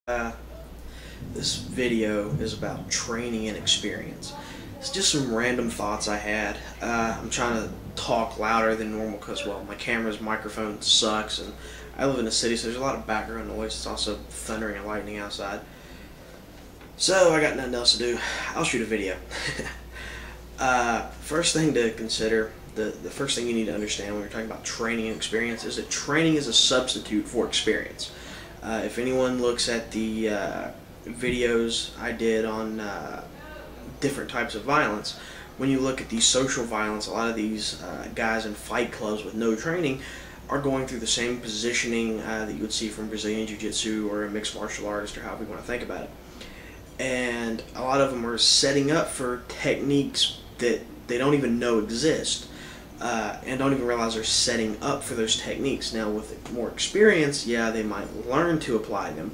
Uh, this video is about training and experience. It's just some random thoughts I had. I'm trying to talk louder than normal because, well, my camera's microphone sucks, and I live in a city, so there's a lot of background noise. It's also thundering and lightning outside. So I got nothing else to do. I'll shoot a video. First thing to consider, the first thing you need to understand when you're talking about training and experience is that training is a substitute for experience. If anyone looks at the videos I did on different types of violence, when you look at the social violence, a lot of these guys in fight clubs with no training are going through the same positioning that you would see from Brazilian Jiu-Jitsu or a mixed martial artist, or however you want to think about it. And a lot of them are setting up for techniques that they don't even know exist, and don't even realize they're setting up for those techniques. Now, with more experience, yeah, they might learn to apply them,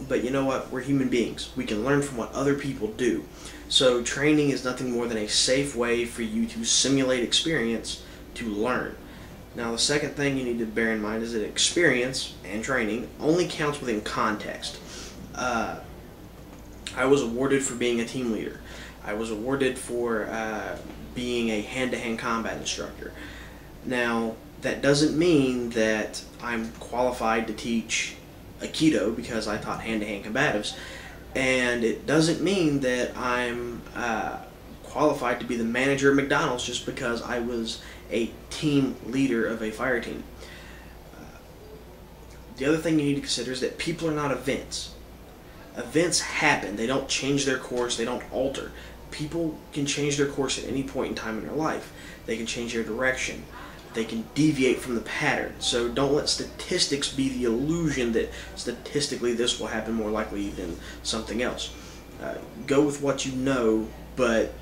but you know what? We're human beings. We can learn from what other people do. So training is nothing more than a safe way for you to simulate experience to learn. Now, the second thing you need to bear in mind is that experience and training only counts within context. I was awarded for being a team leader. I was awarded for being a hand-to-hand combat instructor. Now, that doesn't mean that I'm qualified to teach Aikido because I taught hand-to-hand combatives, and it doesn't mean that I'm qualified to be the manager of McDonald's just because I was a team leader of a fire team. The other thing you need to consider is that people are not events. Events happen. They don't change their course. They don't alter. People can change their course at any point in time in their life. They can change their direction. They can deviate from the pattern. So don't let statistics be the illusion that statistically this will happen more likely than something else. Go with what you know, but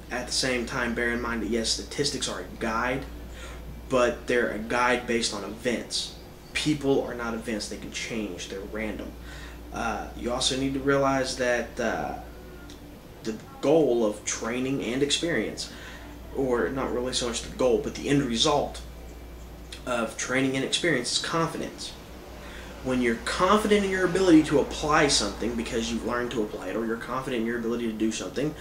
at the same time bear in mind that yes, statistics are a guide, but they're a guide based on events. People are not events. They can change. They're random. You also need to realize that the goal of training and experience, or not really so much the goal, but the end result of training and experience is confidence. When you're confident in your ability to apply something because you've learned to apply it, or you're confident in your ability to do something,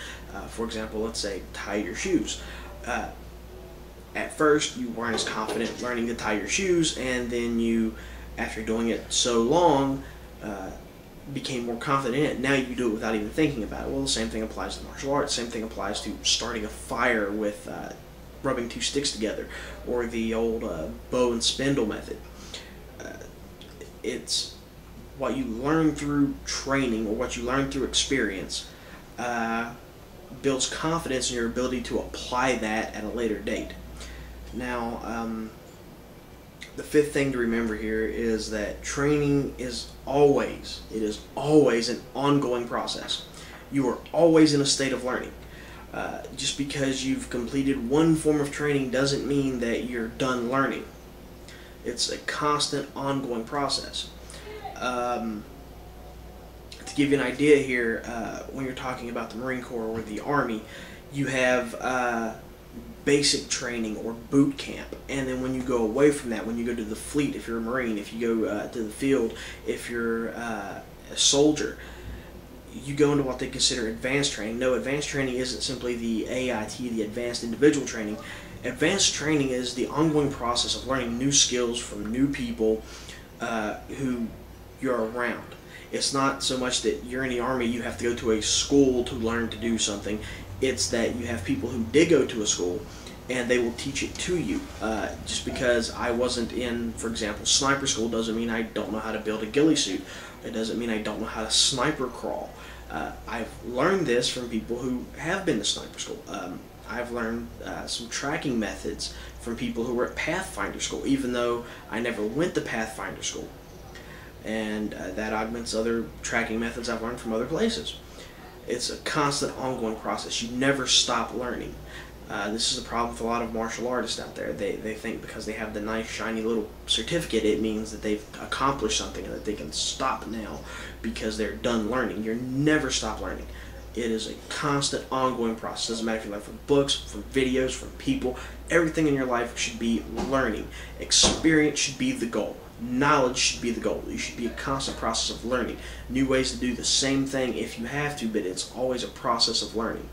for example, let's say tie your shoes. At first, you weren't as confident learning to tie your shoes, and then you, after doing it so long, became more confident in it. Now you do it without even thinking about it. Well, the same thing applies to martial arts. Same thing applies to starting a fire with rubbing two sticks together, or the old bow and spindle method. It's what you learn through training, or what you learn through experience, builds confidence in your ability to apply that at a later date. Now, the fifth thing to remember here is that training is always an ongoing process. You are always in a state of learning. Just because you've completed one form of training doesn't mean that you're done learning. It's a constant, ongoing process. To give you an idea here, when you're talking about the Marine Corps or the Army, you have basic training or boot camp, and then when you go away from that, when you go to the fleet, if you're a Marine, if you go to the field, if you're a soldier, you go into what they consider advanced training. No, advanced training isn't simply the AIT, the advanced individual training. Advanced training is the ongoing process of learning new skills from new people who you're around. It's not so much that you're in the Army, you have to go to a school to learn to do something. It's that you have people who did go to a school and they will teach it to you. Just because I wasn't in, for example, sniper school doesn't mean I don't know how to build a ghillie suit. It doesn't mean I don't know how to sniper crawl. I've learned this from people who have been to sniper school. I've learned some tracking methods from people who were at Pathfinder school, even though I never went to Pathfinder school. And that augments other tracking methods I've learned from other places. It's a constant, ongoing process. You never stop learning. This is the problem with a lot of martial artists out there. They think because they have the nice, shiny little certificate, it means that they've accomplished something and that they can stop now because they're done learning. You're never stop learning. It is a constant, ongoing process. It doesn't matter if you learn from books, from videos, from people. Everything in your life should be learning. Experience should be the goal. knowledge should be the goal. You should be a constant process of learning. New ways to do the same thing if you have to, but it's always a process of learning.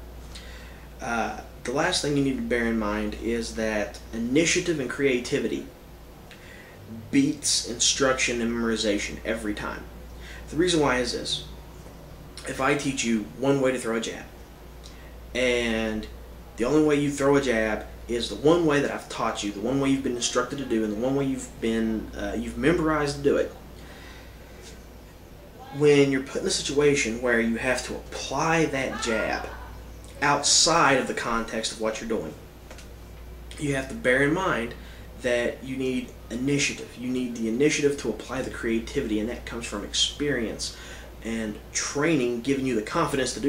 The last thing you need to bear in mind is that initiative and creativity beats instruction and memorization every time. The reason why is this. If I teach you one way to throw a jab, and the only way you throw a jab is the one way that I've taught you, the one way you've been instructed to do, and the one way you've memorized to do it, when you're put in a situation where you have to apply that jab outside of the context of what you're doing, you have to bear in mind that you need initiative. You need the initiative to apply the creativity, and that comes from experience and training, giving you the confidence to do